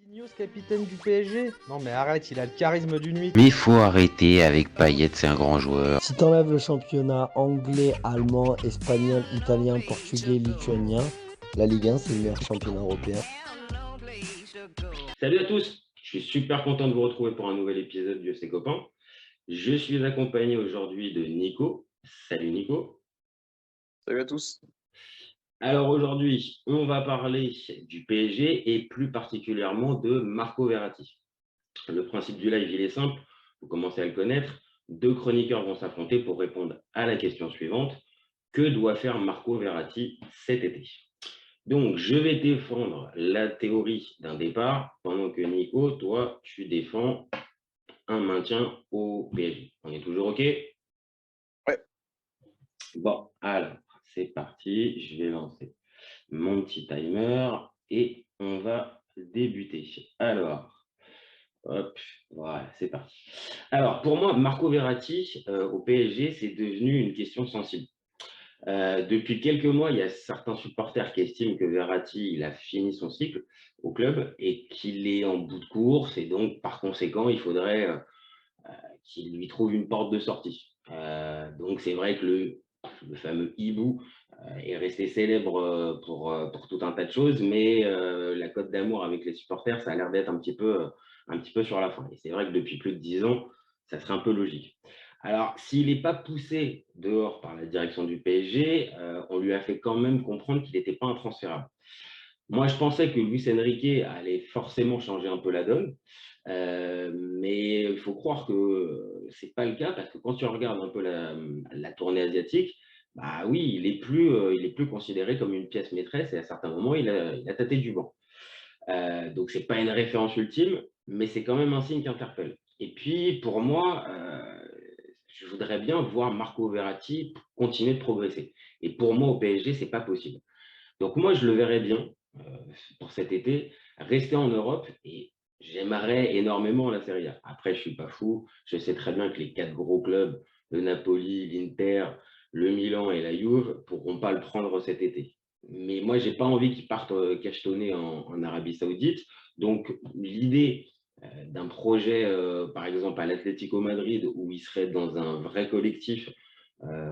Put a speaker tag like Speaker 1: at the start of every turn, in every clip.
Speaker 1: Marquinhos, capitaine du PSG? Non mais arrête, il a le charisme d'une nuit.
Speaker 2: Mais faut arrêter avec Payet, c'est un grand joueur.
Speaker 3: Si t'enlèves le championnat anglais, allemand, espagnol, italien, portugais, lituanien, la Ligue 1 c'est le meilleur championnat européen.
Speaker 4: Salut à tous, je suis super content de vous retrouver pour un nouvel épisode du FC Copain. Je suis accompagné aujourd'hui de Nico. Salut Nico.
Speaker 5: Salut à tous.
Speaker 4: Alors aujourd'hui, on va parler du PSG et plus particulièrement de Marco Verratti. Le principe du live, il est simple, vous commencez à le connaître. Deux chroniqueurs vont s'affronter pour répondre à la question suivante. Que doit faire Marco Verratti cet été? Donc, je vais défendre la théorie d'un départ, pendant que Nico, toi, tu défends un maintien au PSG. On est toujours OK?
Speaker 5: Ouais.
Speaker 4: Bon, alors, c'est parti. Je vais lancer mon petit timer et on va débuter. Alors, hop, voilà, c'est parti. Alors, pour moi, Marco Verratti au PSG, c'est devenu une question sensible. Depuis quelques mois, il y a certains supporters qui estiment que Verratti il a fini son cycle au club et qu'il est en bout de course et donc par conséquent, il faudrait qu'il lui trouve une porte de sortie. Donc c'est vrai que le fameux hibou est resté célèbre pour tout un tas de choses, mais la cote d'amour avec les supporters, ça a l'air d'être un petit peu sur la fin. Et c'est vrai que depuis plus de 10 ans, ça serait un peu logique. Alors, s'il n'est pas poussé dehors par la direction du PSG, on lui a fait quand même comprendre qu'il n'était pas intransférable. Moi, je pensais que Luis Enrique allait forcément changer un peu la donne, mais il faut croire que ce n'est pas le cas parce que quand tu regardes un peu la tournée asiatique, bah oui, il est plus considéré comme une pièce maîtresse et à certains moments, il a tâté du banc. Donc, ce n'est pas une référence ultime, mais c'est quand même un signe qui interpelle. Et puis, pour moi, je voudrais bien voir Marco Verratti continuer de progresser. Et pour moi, au PSG, ce n'est pas possible. Donc, moi, je le verrais bien pour cet été rester en Europe et j'aimerais énormément la Serie A. Après, je ne suis pas fou. Je sais très bien que les quatre gros clubs, le Napoli, l'Inter, le Milan et la Juve, ne pourront pas le prendre cet été. Mais moi, je n'ai pas envie qu'il parte cachetonner en Arabie Saoudite. Donc, l'idée d'un projet, par exemple, à l'Atlético Madrid, où il serait dans un vrai collectif,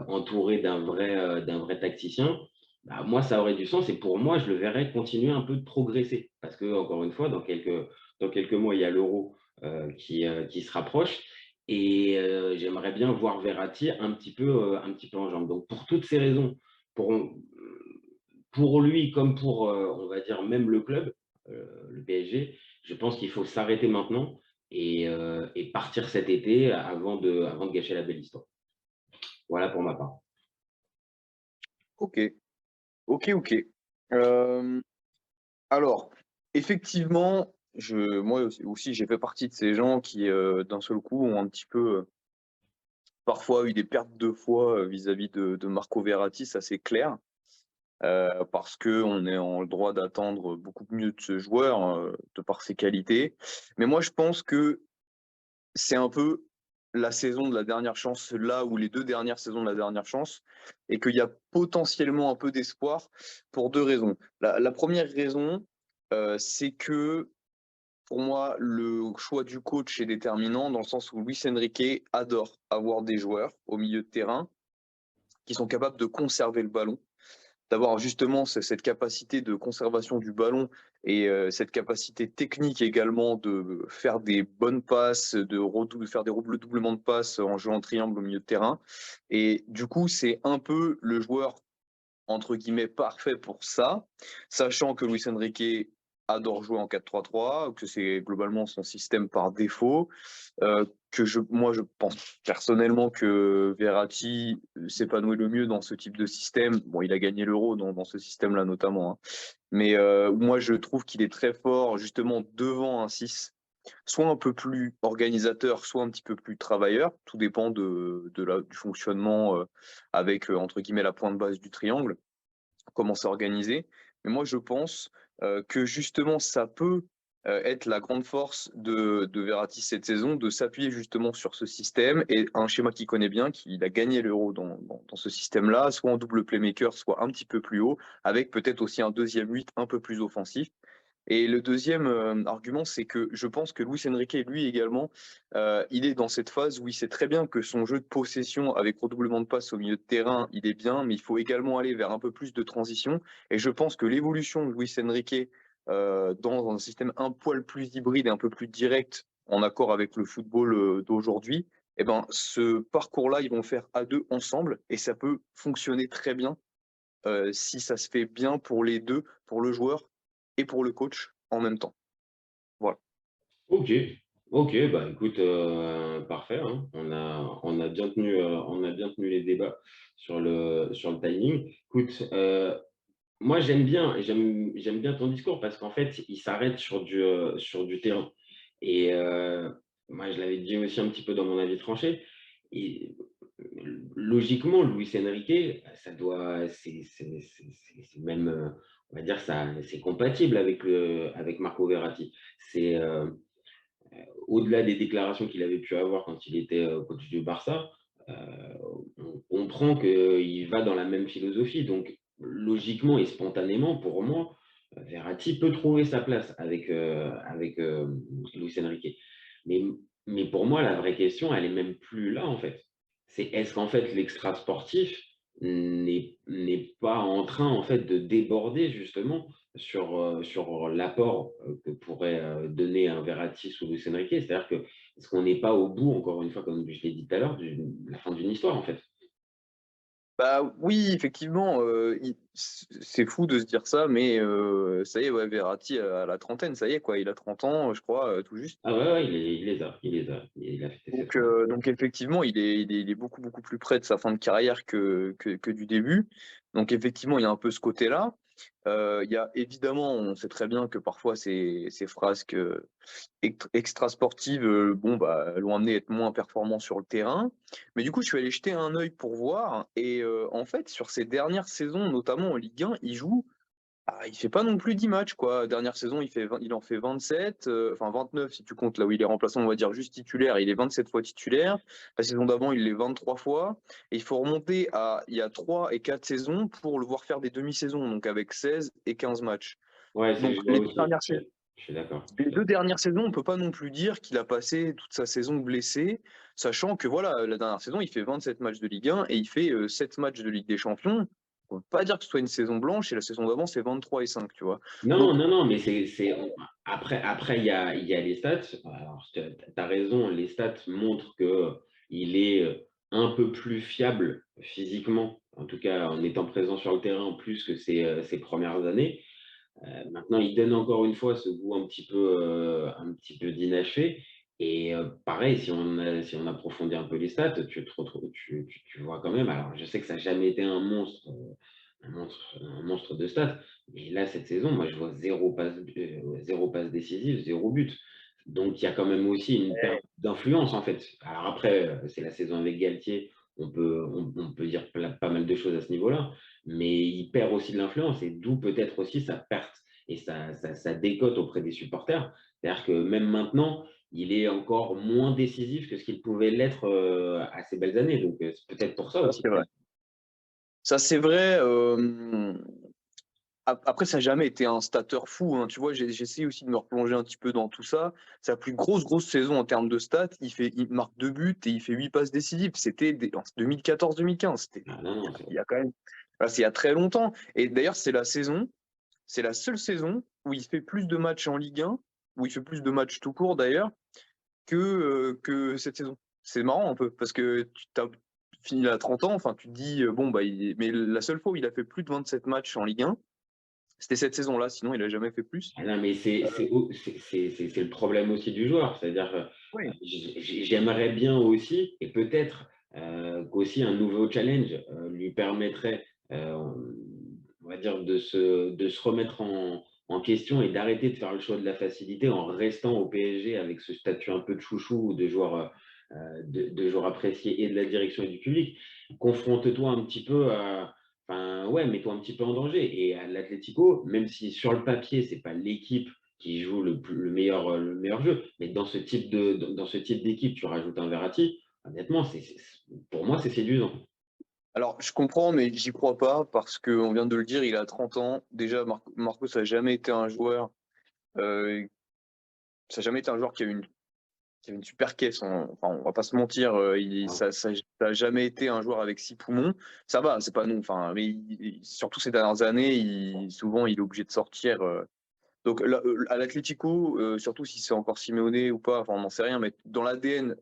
Speaker 4: entouré d'un vrai tacticien, bah, moi, ça aurait du sens. Et pour moi, je le verrais continuer un peu de progresser. Parce que, encore une fois, dans quelques mois, il y a l'Euro qui se rapproche. Et j'aimerais bien voir Verratti un petit peu en jambes. Donc, pour toutes ces raisons, pour, pour lui comme pour, on va dire, même le club, le PSG, je pense qu'il faut s'arrêter maintenant et partir cet été avant de gâcher la belle histoire. Voilà pour ma part.
Speaker 5: Ok. Alors, effectivement, moi aussi, j'ai fait partie de ces gens qui, d'un seul coup, ont un petit peu, parfois eu des pertes de foi vis-à-vis de Marco Verratti, ça c'est clair, parce qu'on est en droit d'attendre beaucoup mieux de ce joueur, de par ses qualités. Mais moi, je pense que c'est un peu la saison de la dernière chance, là où les deux dernières saisons de la dernière chance, et qu'il y a potentiellement un peu d'espoir pour deux raisons. La première raison, c'est que pour moi, le choix du coach est déterminant dans le sens où Luis Enrique adore avoir des joueurs au milieu de terrain qui sont capables de conserver le ballon, d'avoir justement cette capacité de conservation du ballon et cette capacité technique également de faire des bonnes passes, de faire des doublements de passes en jouant en triangle au milieu de terrain. Et du coup, c'est un peu le joueur entre guillemets parfait pour ça, sachant que Luis Enrique adore jouer en 4-3-3, que c'est globalement son système par défaut, moi je pense personnellement que Verratti s'épanouit le mieux dans ce type de système. Bon, il a gagné l'Euro dans ce système-là notamment, hein. Mais moi je trouve qu'il est très fort justement devant un 6, soit un peu plus organisateur, soit un petit peu plus travailleur. Tout dépend du fonctionnement avec, entre guillemets, la pointe basse du triangle, comment c'est organisé. Mais moi, je pense que justement, ça peut être la grande force de Verratti cette saison, de s'appuyer justement sur ce système et un schéma qu'il connaît bien, qu'il a gagné l'Euro dans ce système-là, soit en double playmaker, soit un petit peu plus haut, avec peut-être aussi un deuxième 8 un peu plus offensif. Et le deuxième argument, c'est que je pense que Luis Enrique, lui également, il est dans cette phase où il sait très bien que son jeu de possession avec redoublement de passes au milieu de terrain, il est bien, mais il faut également aller vers un peu plus de transition. Et je pense que l'évolution de Luis Enrique dans un système un poil plus hybride et un peu plus direct, en accord avec le football d'aujourd'hui, eh ben, ce parcours-là, ils vont le faire à deux ensemble et ça peut fonctionner très bien si ça se fait bien pour les deux, pour le joueur et pour le coach en même temps. Voilà.
Speaker 4: Ok, ok, bah écoute, parfait, hein. On a bien tenu les débats sur le timing. Écoute, moi j'aime bien ton discours parce qu'en fait, il s'arrête sur du terrain. Et moi, je l'avais dit aussi un petit peu dans mon avis tranché. Et logiquement, Luis Enrique, ça doit, c'est même, on va dire ça, c'est compatible avec Marco Verratti. C'est au-delà des déclarations qu'il avait pu avoir quand il était coach du Barça, euh, on comprend qu'il va dans la même philosophie. Donc, logiquement et spontanément, pour moi, Verratti peut trouver sa place avec Luis Enrique. Mais, mais pour moi, la vraie question, elle est même plus là, en fait. C'est est-ce qu'en fait, l'extra sportif n'est pas en train, en fait, de déborder, justement, sur l'apport que pourrait donner un Verratti sous Luis Enrique. C'est-à-dire que est-ce qu'on n'est pas au bout, encore une fois, comme je l'ai dit tout à l'heure, de la fin d'une histoire, en fait.
Speaker 5: Bah oui, effectivement, c'est fou de se dire ça, mais ça y est, ouais, Verratti a la trentaine, ça y est, quoi. Il a 30 ans, je crois, tout juste.
Speaker 4: Ah ouais, ouais, il a fêté ses 30 ans.
Speaker 5: Donc effectivement, il est beaucoup, beaucoup plus près de sa fin de carrière que du début. Donc effectivement, il y a un peu ce côté-là. Il y a évidemment, on sait très bien que parfois ces frasques extra-sportives, bon, bah, l'ont amené à être moins performant sur le terrain. Mais du coup, je suis allé jeter un œil pour voir. Et en fait, sur ces dernières saisons, notamment en Ligue 1, il joue il fait pas non plus 10 matchs, quoi. Dernière saison, il en fait 27, enfin 29 si tu comptes là où il est remplaçant, on va dire juste titulaire. Il est 27 fois titulaire. La saison d'avant, il l'est 23 fois. Et il faut remonter à il y a 3 et 4 saisons pour le voir faire des demi-saisons, donc avec 16 et 15 matchs.
Speaker 4: Ouais,
Speaker 5: Donc
Speaker 4: je vois aussi. Je suis d'accord.
Speaker 5: les 2 dernières saisons, on peut pas non plus dire qu'il a passé toute sa saison blessé, sachant que voilà, la dernière saison, il fait 27 matchs de Ligue 1 et il fait 7 matchs de Ligue des Champions. On peut pas dire que ce soit une saison blanche et la saison d'avant, c'est 23 et 5, tu vois.
Speaker 4: Non,
Speaker 5: Donc
Speaker 4: non, non, mais après, il y a les stats. Alors, tu as raison, les stats montrent qu'il est un peu plus fiable physiquement, en tout cas en étant présent sur le terrain plus que ses premières années. Maintenant, il donne encore une fois ce goût un petit peu d'inachevé. Et pareil, si on approfondit un peu les stats, tu vois quand même. Alors, je sais que ça n'a jamais été un monstre de stats, mais là, cette saison, moi, je vois zéro passe décisive, zéro but. Donc, il y a quand même aussi une perte d'influence, en fait. Alors après, c'est la saison avec Galtier, on peut dire pas mal de choses à ce niveau-là, mais il perd aussi de l'influence, et d'où peut-être aussi sa perte et sa décote auprès des supporters. C'est-à-dire que même maintenant, il est encore moins décisif que ce qu'il pouvait l'être à ses belles années. Donc, c'est peut-être pour ça
Speaker 5: ça,
Speaker 4: aussi.
Speaker 5: c'est vrai. Ça, c'est vrai. Après, ça n'a jamais été un stateur fou, hein. Tu vois, j'essaie aussi de me replonger un petit peu dans tout ça. Sa plus grosse saison en termes de stats, il marque 2 buts et il fait 8 passes décisives. C'était en 2014-2015. C'était
Speaker 4: Ah, non, non,
Speaker 5: il y a quand même, voilà, c'est il y a très longtemps. Et d'ailleurs, c'est la seule saison où il fait plus de matchs en Ligue 1, où il fait plus de matchs tout court d'ailleurs, que cette saison. C'est marrant un peu, parce que tu as fini à 30 ans, enfin, tu te dis, bon, bah, mais la seule fois où il a fait plus de 27 matchs en Ligue 1, c'était cette saison-là, sinon il a jamais fait plus.
Speaker 4: ah non, mais c'est le problème aussi du joueur. C'est-à-dire,
Speaker 5: Oui.
Speaker 4: j'aimerais bien aussi, et peut-être qu'aussi un nouveau challenge lui permettrait, on va dire, de se remettre en question et d'arrêter de faire le choix de la facilité en restant au PSG avec ce statut un peu de chouchou ou de joueur apprécié et de la direction et du public. Confronte-toi un petit peu à. Enfin, ouais, mets-toi un petit peu en danger. Et à l'Atlético, même si sur le papier, c'est pas l'équipe qui joue le meilleur jeu, mais dans ce type d'équipe, tu rajoutes un Verratti, honnêtement, pour moi, c'est séduisant.
Speaker 5: Alors, je comprends, mais j'y crois pas parce qu'on vient de le dire, il a 30 ans. Déjà, Marcos n'a jamais été un joueur ça n'a jamais été un joueur qui a une super caisse. Enfin, on va pas se mentir, ça n'a jamais été un joueur avec 6 poumons. Ça va, c'est pas non. Enfin, mais surtout ces dernières années, souvent il est obligé de sortir. Donc là, à l'Atlético, surtout si c'est encore Simeone ou pas, enfin on n'en sait rien, mais dans l'ADN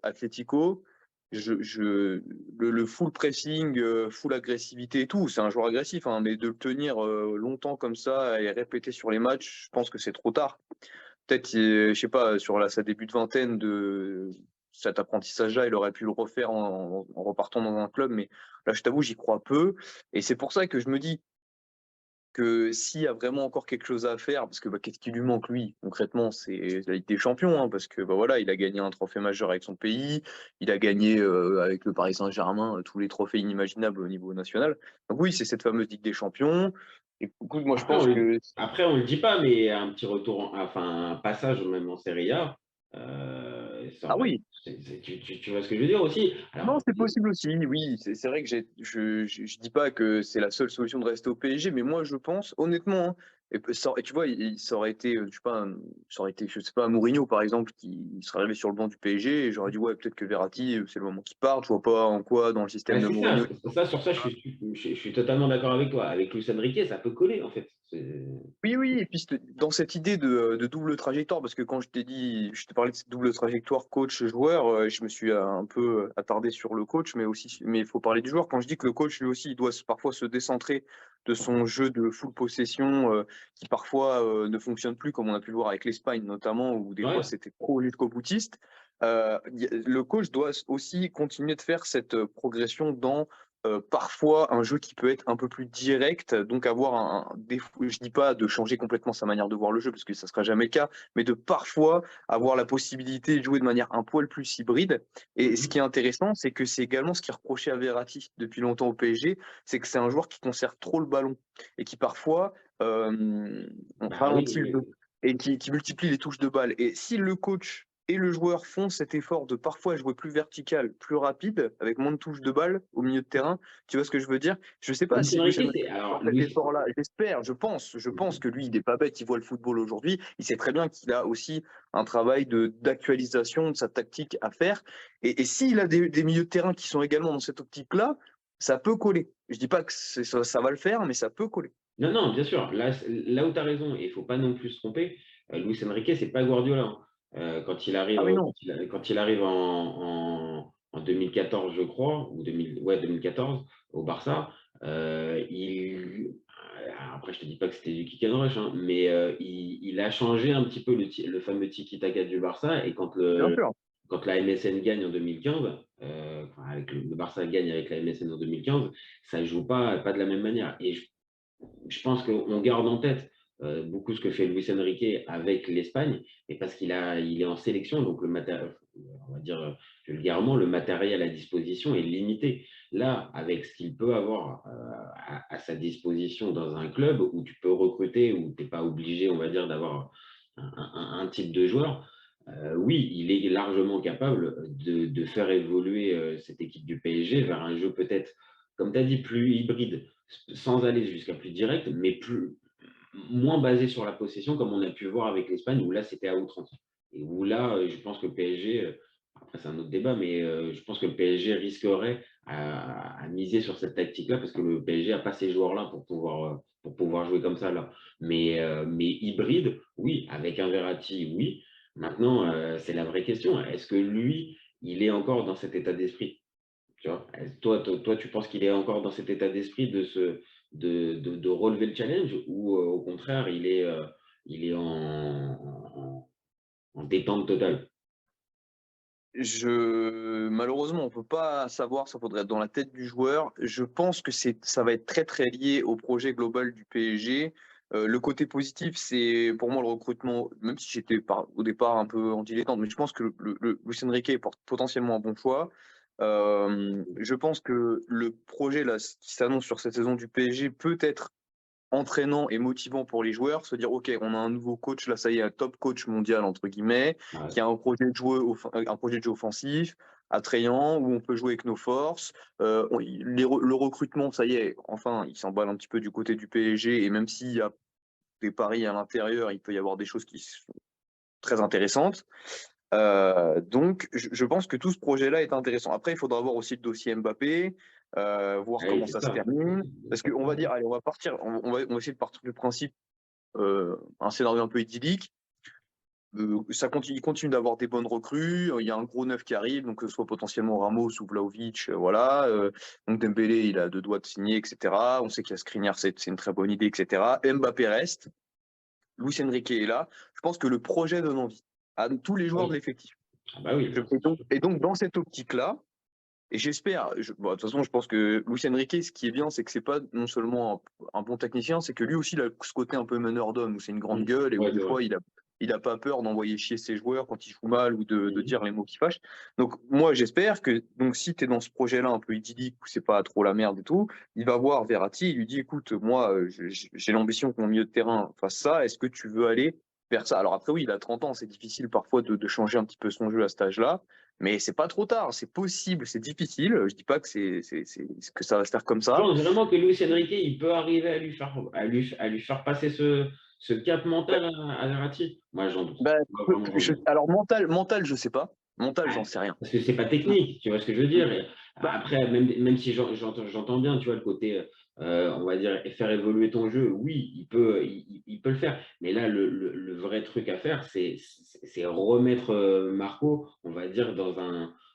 Speaker 5: Atlético, le full pressing, full agressivité et tout, c'est un joueur agressif, hein, mais de le tenir longtemps comme ça et répéter sur les matchs, je pense que c'est trop tard. Peut-être, je sais pas, sur sa début de vingtaine, cet apprentissage-là, il aurait pu le refaire en repartant dans un club, mais là, je t'avoue, j'y crois peu. Et c'est pour ça que je me dis que s'il y a vraiment encore quelque chose à faire, parce que qu'est-ce qui lui manque, lui, concrètement, c'est la Ligue des Champions, hein, parce que voilà, il a gagné un trophée majeur avec son pays, il a gagné avec le Paris Saint-Germain tous les trophées inimaginables au niveau national. Donc oui, c'est cette fameuse Ligue des Champions. Et écoute, moi, je
Speaker 4: Après,
Speaker 5: pense que
Speaker 4: on le dit pas, mais un petit retour, enfin, un passage même en Serie A,
Speaker 5: ah oui.
Speaker 4: tu vois ce que je veux dire aussi?
Speaker 5: Non,
Speaker 4: Alors,
Speaker 5: c'est possible aussi. Oui, c'est vrai que je dis pas que c'est la seule solution de rester au PSG, mais moi je pense honnêtement, hein, et tu vois, ça aurait été, je sais pas, ça aurait été, je sais pas, Mourinho par exemple, qui serait arrivé sur le banc du PSG, et j'aurais dit ouais, peut-être que Verratti, c'est le moment qu'il parte. Je vois pas en quoi dans le système de
Speaker 4: c'est ça,
Speaker 5: Mourinho.
Speaker 4: sur ça, je suis totalement d'accord avec toi. Avec Luis Enrique, ça peut coller, en fait.
Speaker 5: Oui, oui, et puis dans cette idée de double trajectoire, parce que quand je t'ai parlé de cette double trajectoire coach-joueur, je me suis un peu attardé sur le coach, mais il faut parler du joueur. Quand je dis que le coach, lui aussi, il doit parfois se décentrer de son jeu de full possession, qui parfois ne fonctionne plus, comme on a pu le voir avec l'Espagne notamment, où des fois
Speaker 4: Ouais.
Speaker 5: c'était trop jusqu'au boutiste. Le coach doit aussi continuer de faire cette progression dans parfois un jeu qui peut être un peu plus direct, donc avoir un défaut. Je dis pas de changer complètement sa manière de voir le jeu, parce que ça sera jamais le cas, mais de parfois avoir la possibilité de jouer de manière un poil plus hybride. Et ce qui est intéressant, c'est que c'est également ce qui est reproché à Verratti depuis longtemps au PSG, c'est que c'est un joueur qui conserve trop le ballon et qui parfois
Speaker 4: Bah oui,
Speaker 5: ralentit le jeu et qui multiplie les touches de balle. Et si le coach et le joueur font cet effort de parfois jouer plus vertical, plus rapide, avec moins de touches de balle au milieu de terrain, tu vois ce que je veux dire? Je sais pas
Speaker 4: Luis
Speaker 5: si Luis
Speaker 4: Enrique,
Speaker 5: Enrique
Speaker 4: c'est.
Speaker 5: fait
Speaker 4: Alors,
Speaker 5: cet
Speaker 4: Luis.
Speaker 5: effort-là. J'espère, je pense que lui, il n'est pas bête, il voit le football aujourd'hui. Il sait très bien qu'il a aussi un travail d'actualisation de sa tactique à faire. Et s'il a des milieux de terrain qui sont également dans cette optique-là, ça peut coller. Je dis pas que ça va le faire, mais ça peut coller.
Speaker 4: Non, non, bien sûr. Là où tu as raison, et il ne faut pas non plus se tromper, Luis Enrique, c'est pas Guardiola, hein. Quand il arrive,
Speaker 5: Ah oui, non.
Speaker 4: quand il arrive en 2014, je crois, ou 2014, au Barça, après, je te dis pas que c'était du kick and rush, hein, mais il a changé un petit peu le fameux tiki-taka du Barça. Et
Speaker 5: Bien sûr.
Speaker 4: quand la MSN gagne en 2015, enfin, le Barça gagne avec la MSN en 2015, ça ne joue pas de la même manière. Et je pense qu'on garde en tête beaucoup ce que fait Luis Enrique avec l'Espagne, et parce il est en sélection, donc on va dire vulgairement, le matériel à disposition est limité. Là, avec ce qu'il peut avoir à sa disposition dans un club où tu peux recruter, où tu n'es pas obligé, on va dire, d'avoir un type de joueur, oui, il est largement capable de faire évoluer cette équipe du PSG vers un jeu peut-être, comme tu as dit, plus hybride, sans aller jusqu'à plus direct, mais moins basé sur la possession, comme on a pu voir avec l'Espagne, où là, c'était à outrance. Et où là, je pense que le PSG, après c'est un autre débat, mais je pense que le PSG risquerait à miser sur cette tactique-là, parce que le PSG n'a pas ces joueurs-là pour pouvoir jouer comme ça là. Mais hybride, oui, avec un Verratti, oui. Maintenant, c'est la vraie question. Est-ce que lui, il est encore dans cet état d'esprit? Tu vois, toi, tu penses qu'il est encore dans cet état d'esprit de relever le challenge, ou au contraire, il est en détente totale?
Speaker 5: Malheureusement, on peut pas savoir, ça faudrait être dans la tête du joueur. Je pense que ça va être très très lié au projet global du PSG. Le côté positif, c'est pour moi le recrutement, même si j'étais au départ un peu en dilettante, mais je pense que Luis Enrique porte potentiellement un bon choix. Je pense que le projet là, qui s'annonce sur cette saison du PSG peut être entraînant et motivant pour les joueurs, se dire ok, on a un nouveau coach, là ça y est, un top coach mondial entre guillemets,
Speaker 4: Ouais.
Speaker 5: qui a un projet de jeu offensif, attrayant, où on peut jouer avec nos forces. Le recrutement, ça y est, enfin, il s'emballe un petit peu du côté du PSG, et même s'il y a des paris à l'intérieur, il peut y avoir des choses qui sont très intéressantes. Donc, je pense que tout ce projet-là est intéressant. Après, il faudra voir aussi le dossier Mbappé, voir
Speaker 4: Oui,
Speaker 5: comment
Speaker 4: c'est
Speaker 5: ça se
Speaker 4: ça.
Speaker 5: termine. Parce qu'on va dire, allez, on va essayer de partir du principe, un scénario un peu idyllique. Il continue d'avoir des bonnes recrues. Il y a un gros neuf qui arrive, donc que ce soit potentiellement Ramos ou Vlahovic, voilà. Donc Dembélé, il a 2 doigts de signer, etc. On sait qu'il y a Skriniar, c'est une très bonne idée, etc. Mbappé reste. Luis Enrique est là. Je pense que le projet donne envie à tous les joueurs de
Speaker 4: Oui.
Speaker 5: l'effectif.
Speaker 4: Ah bah oui, ça, c'est sûr.
Speaker 5: Et donc, dans cette optique-là, et j'espère, bon, de toute façon, je pense que Luis Enrique, ce qui est bien, c'est que c'est pas non seulement un bon technicien, c'est que lui aussi, il a ce côté un peu meneur d'homme, où c'est une grande gueule et où
Speaker 4: Ouais,
Speaker 5: des
Speaker 4: c'est vrai.
Speaker 5: fois, il a pas peur d'envoyer chier ses joueurs quand ils jouent mal ou de
Speaker 4: Mhm.
Speaker 5: dire les mots qui fâchent. Donc, moi, j'espère que donc, si tu es dans ce projet-là un peu idyllique, où c'est pas trop la merde et tout, il va voir Verratti, il lui dit, écoute, moi, j'ai l'ambition que mon milieu de terrain fasse ça, est-ce que tu veux aller vers ça? Alors après, oui, il a 30 ans, c'est difficile parfois de changer un petit peu son jeu à cet âge-là. Mais c'est pas trop tard, c'est possible, c'est difficile. Je dis pas que que ça va se faire comme
Speaker 4: Je
Speaker 5: ça.
Speaker 4: pense vraiment que Luis Enrique, il peut arriver à lui faire passer ce cap
Speaker 5: Bah,
Speaker 4: mental à Verratti. Moi, j'en doute.
Speaker 5: bah,
Speaker 4: Moi, vraiment, j'en doute.
Speaker 5: alors mental, je sais pas. Mental, j'en sais rien.
Speaker 4: Parce que c'est pas technique, tu vois ce que je veux dire. Et
Speaker 5: Bah,
Speaker 4: après, même si j'entends bien, tu vois, le côté, on va dire, faire évoluer ton jeu, oui, il peut le faire. Mais là, le vrai truc à faire, c'est remettre Marco, on va dire,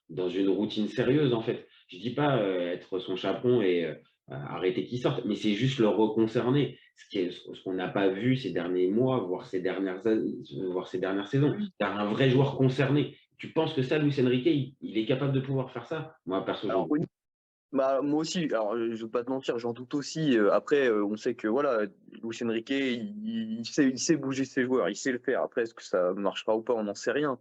Speaker 4: dans une routine sérieuse, en fait. Je dis pas être son chaperon et arrêter qu'il sorte, mais c'est juste le reconcerner. Ce qu'on n'a pas vu ces derniers mois, voire ces dernières saisons.
Speaker 5: oui.
Speaker 4: C'est un vrai joueur concerné. Tu penses que ça, Luis Enrique, il est capable de pouvoir faire ça? Moi, perso, j'en
Speaker 5: Alors
Speaker 4: doute.
Speaker 5: oui. Bah, moi aussi, alors je vais pas te mentir, j'en doute aussi. Après, on sait que voilà, Luis Enrique, il sait bouger ses joueurs, il sait le faire. Après, est-ce que ça marchera ou pas, on n'en sait rien.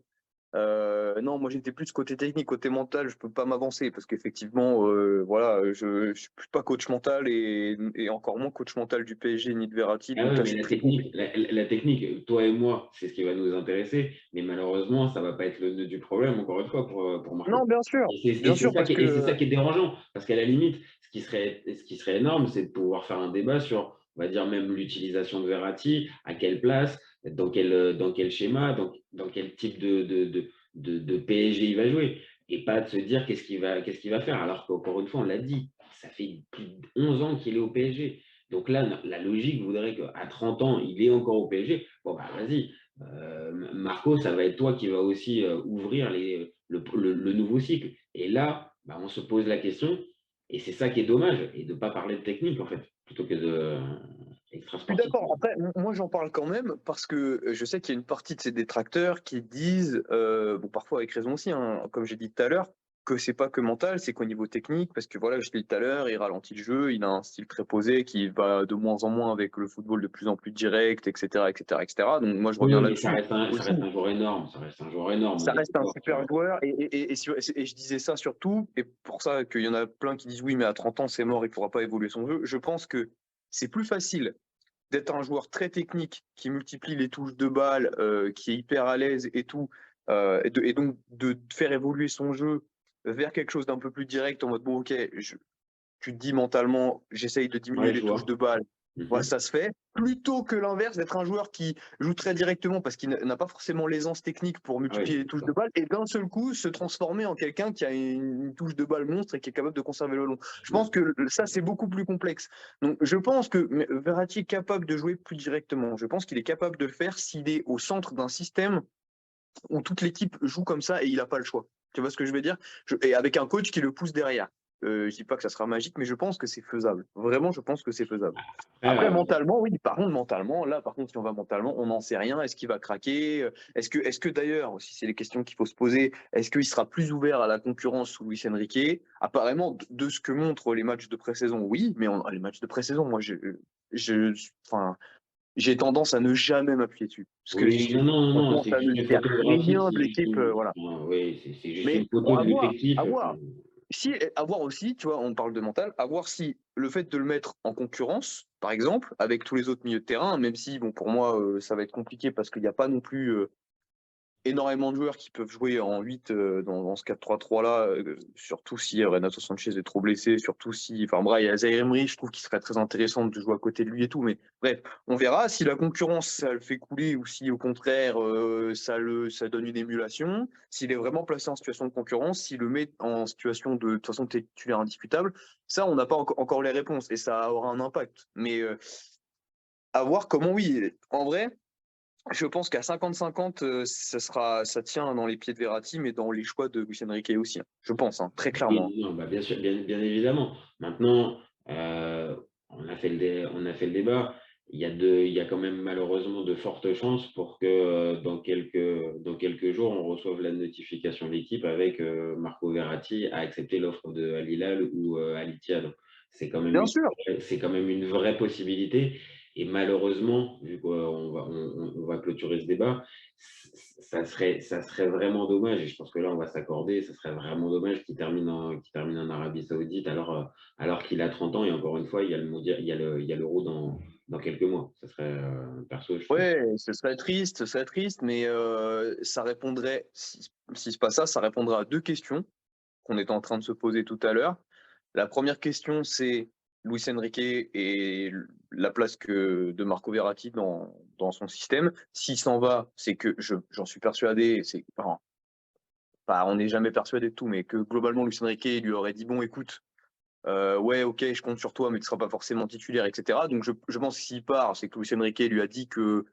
Speaker 5: Non, moi j'étais plus côté technique, côté mental, je peux pas m'avancer parce qu'effectivement, voilà, je suis pas coach mental et encore moins coach mental du PSG ni de Verratti,
Speaker 4: Ah
Speaker 5: donc
Speaker 4: ouais,
Speaker 5: là
Speaker 4: mais
Speaker 5: c'est très compliqué.
Speaker 4: la technique, toi et moi, c'est ce qui va nous intéresser, mais malheureusement, ça va pas être le nœud du problème, encore une fois, pour Marco.
Speaker 5: Non,
Speaker 4: Et
Speaker 5: bien
Speaker 4: c'est
Speaker 5: sûr,
Speaker 4: ça
Speaker 5: parce
Speaker 4: et c'est
Speaker 5: que
Speaker 4: ça qui est dérangeant, parce qu'à la limite, ce qui serait énorme, c'est de pouvoir faire un débat sur, on va dire, même l'utilisation de Verratti, à quelle place, dans quel schéma, dans quel type de PSG il va jouer, et pas de se dire qu'est-ce qu'il va faire, alors qu'encore une fois, on l'a dit, ça fait plus de 11 ans qu'il est au PSG. Donc là, la logique voudrait qu'à 30 ans, il est encore au PSG. Bon, bah vas-y, Marco, ça va être toi qui va aussi ouvrir le nouveau cycle. Et là, bah, on se pose la question, et c'est ça qui est dommage, et de ne pas parler de technique, en fait, plutôt que de
Speaker 5: je suis
Speaker 4: extra-sportif.
Speaker 5: d'accord. Après, moi j'en parle quand même parce que je sais qu'il y a une partie de ces détracteurs qui disent, bon parfois avec raison aussi, hein, comme j'ai dit tout à l'heure, que c'est pas que mental, c'est qu'au niveau technique, parce que voilà, je l'ai dit tout à l'heure, il ralentit le jeu, il a un style très posé qui va de moins en moins avec le football de plus en plus direct, etc., etc., etc. Donc moi je
Speaker 4: Oui,
Speaker 5: reviens
Speaker 4: mais
Speaker 5: là-dessus
Speaker 4: ça
Speaker 5: aussi.
Speaker 4: reste un joueur énorme, ça reste un joueur énorme, on
Speaker 5: Ça
Speaker 4: est
Speaker 5: reste un
Speaker 4: d'accord, tu
Speaker 5: super
Speaker 4: vois.
Speaker 5: joueur et je disais ça surtout, et pour ça qu'il y en a plein qui disent oui, mais à 30 ans c'est mort, il pourra pas évoluer son jeu. Je pense que c'est plus facile d'être un joueur très technique qui multiplie les touches de balle, qui est hyper à l'aise et tout, et donc de faire évoluer son jeu vers quelque chose d'un peu plus direct en mode bon ok, tu te dis mentalement j'essaye de diminuer
Speaker 4: Ouais, je
Speaker 5: les touches
Speaker 4: vois.
Speaker 5: de balle, voilà,
Speaker 4: Mhm.
Speaker 5: ça se fait, plutôt que l'inverse d'être un joueur qui joue très directement parce qu'il n'a pas forcément l'aisance technique pour
Speaker 4: Ah oui,
Speaker 5: multiplier les
Speaker 4: c'est
Speaker 5: touches
Speaker 4: ça.
Speaker 5: de balle et d'un seul coup se transformer en quelqu'un qui a une touche de balle monstre et qui est capable de conserver le long. Je
Speaker 4: Ouais.
Speaker 5: pense que ça c'est beaucoup plus complexe. Donc je pense que Verratti est capable de jouer plus directement. Je pense qu'il est capable de le faire s'il est au centre d'un système où toute l'équipe joue comme ça et il n'a pas le choix. Tu vois ce que je veux dire? Et avec un coach qui le pousse derrière. Je dis pas que ça sera magique, mais je pense que c'est faisable. Vraiment, je pense que c'est faisable.
Speaker 4: Après,
Speaker 5: Après, mentalement, oui, par contre, mentalement, là, par contre, si on va mentalement, on n'en sait rien. Est-ce qu'il va craquer? Est-ce que d'ailleurs, aussi, c'est les questions qu'il faut se poser, est-ce qu'il sera plus ouvert à la concurrence sous Luis Enrique? Apparemment, de ce que montrent les matchs de pré-saison, oui, mais les matchs de pré-saison, moi, enfin, j'ai tendance à ne jamais m'appuyer dessus. Parce que
Speaker 4: oui, non, non, non, non,
Speaker 5: franchement,
Speaker 4: c'est
Speaker 5: ça ne
Speaker 4: juste une
Speaker 5: sert
Speaker 4: photographie,
Speaker 5: rien
Speaker 4: c'est
Speaker 5: de
Speaker 4: juste
Speaker 5: l'équipe,
Speaker 4: une,
Speaker 5: voilà.
Speaker 4: oui, c'est juste
Speaker 5: Mais
Speaker 4: une
Speaker 5: bon,
Speaker 4: photo de l'effectif.
Speaker 5: à voir. Si, à voir aussi, tu vois, on parle de mental, à voir si le fait de le mettre en concurrence, par exemple, avec tous les autres milieux de terrain, même si, bon, pour moi, ça va être compliqué parce qu'il n'y a pas non plus énormément de joueurs qui peuvent jouer en 8 dans ce 4-3-3 là, surtout si Renato Sanchez est trop blessé, surtout si, enfin bref, il y a Zaïre Emery, je trouve qu'il serait très intéressant de jouer à côté de lui et tout, mais bref, on verra si la concurrence ça le fait couler ou si au contraire ça donne une émulation, s'il est vraiment placé en situation de concurrence, s'il le met en situation de toute façon titulaire indiscutable, ça on n'a pas encore les réponses et ça aura un impact, mais à voir comment, oui, en vrai. Je pense qu'à 50-50, ça tient dans les pieds de Verratti, mais dans les choix de Luis Enrique aussi, hein. Je pense, hein, très clairement.
Speaker 4: Oui, non, bah, bien sûr, bien évidemment. Maintenant, on a fait le débat. Il y a quand même malheureusement de fortes chances pour que dans quelques jours, on reçoive la notification de l'équipe avec Marco Verratti a accepté l'offre de Al Hilal ou Al Ittihad. C'est quand même
Speaker 5: Bien sûr.
Speaker 4: c'est quand même une vraie possibilité. Et malheureusement, vu qu'on va clôturer ce débat, ça serait vraiment dommage, et je pense que là on va s'accorder, ça serait vraiment dommage qu'il termine en Arabie Saoudite alors qu'il a 30 ans, et encore une fois, il y a le mondial, il y a l'Euro dans quelques mois. Ça serait perso, je trouve.
Speaker 5: Ouais, ce serait triste, mais ça répondrait, si c'est pas ça répondrait à deux questions qu'on était en train de se poser tout à l'heure. La première question, c'est Luis Enrique et la place de Marco Verratti dans son système. S'il s'en va, c'est que j'en suis persuadé, on n'est jamais persuadé de tout, mais que globalement, Luis Enrique lui aurait dit bon, écoute, ouais, ok, je compte sur toi, mais tu ne seras pas forcément titulaire, etc. Donc je pense que s'il part, c'est que Luis Enrique lui a dit que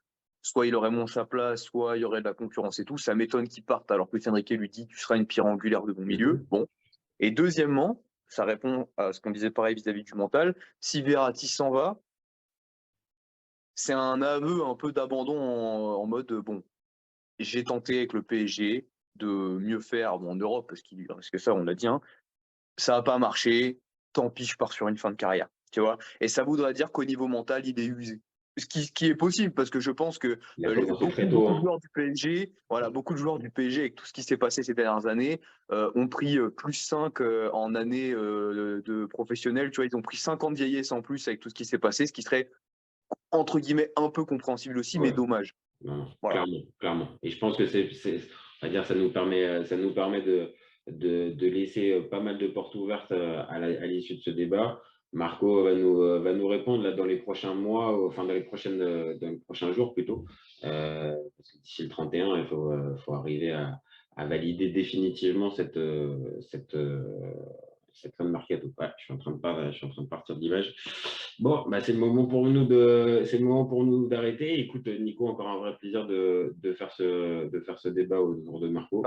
Speaker 5: soit il aurait moins sa place, soit il y aurait de la concurrence et tout. Ça m'étonne qu'il parte, alors que Luis Enrique lui dit tu seras une pierre angulaire de mon milieu. Bon. Et deuxièmement, ça répond à ce qu'on disait pareil vis-à-vis du mental. Si Verratti s'en va, c'est un aveu un peu d'abandon en mode bon, j'ai tenté avec le PSG de mieux faire en Europe, parce que ça, on l'a dit, hein, ça n'a pas marché, tant pis, je pars sur une fin de carrière. Tu vois, et ça voudrait dire qu'au niveau mental, il est usé. Ce qui est possible, parce que je pense que beaucoup de joueurs du PSG, beaucoup de joueurs du PSG, avec tout ce qui s'est passé ces dernières années, ont pris plus 5 en année de professionnels. Tu vois, ils ont pris 5 ans de vieillesse en plus avec tout ce qui s'est passé, ce qui serait, entre guillemets, un peu compréhensible aussi, mais dommage.
Speaker 4: Non,
Speaker 5: voilà.
Speaker 4: Clairement. Et je pense que on va dire, ça nous permet de laisser pas mal de portes ouvertes à l'issue de ce débat. Marco va nous répondre là, dans les prochains mois, enfin dans les prochains jours plutôt. Parce que d'ici le 31, il faut arriver à valider définitivement cette fin de mercato. Ouais, je suis en train de partir de l'image. Bon, bah, c'est le moment pour nous d'arrêter. Écoute, Nico, encore un vrai plaisir de faire ce débat autour de Marco.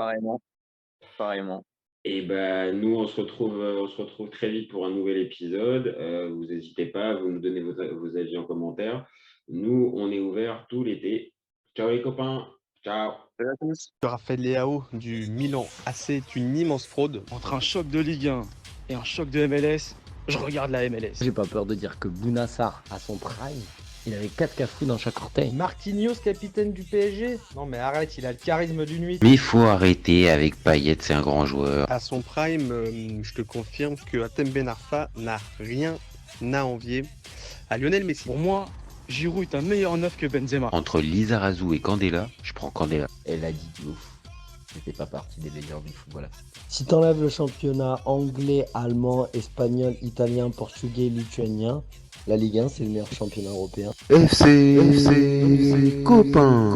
Speaker 5: Pareillement.
Speaker 4: Et ben, nous, on se retrouve très vite pour un nouvel épisode. Vous n'hésitez pas, vous nous donnez vos avis en commentaire. Nous, on est ouvert tout l'été. Ciao les copains. Ciao.
Speaker 5: Salut à tous.
Speaker 6: Raphaël Leao du Milan AC est une immense fraude. Entre un choc de Ligue 1 et un choc de MLS, je regarde la MLS.
Speaker 3: J'ai pas peur de dire que Bounassar, à son prime, il avait 4 cafous dans chaque orteil.
Speaker 1: Marquinhos, capitaine du PSG? Non mais arrête, il a le charisme d'une nuit.
Speaker 2: Mais il faut arrêter avec Payet, c'est un grand joueur.
Speaker 6: À son prime, je te confirme que Hatem Ben Arfa n'a rien à envier à Lionel Messi. Pour moi, Giroud est un meilleur neuf que Benzema.
Speaker 2: Entre Lizarazu et Candela, je prends Candela.
Speaker 3: Elle a dit ouf. C'était pas partie des meilleurs du football. Si t'enlèves le championnat anglais, allemand, espagnol, italien, portugais, lituanien, la Ligue 1 c'est le meilleur championnat européen.
Speaker 2: FC copain.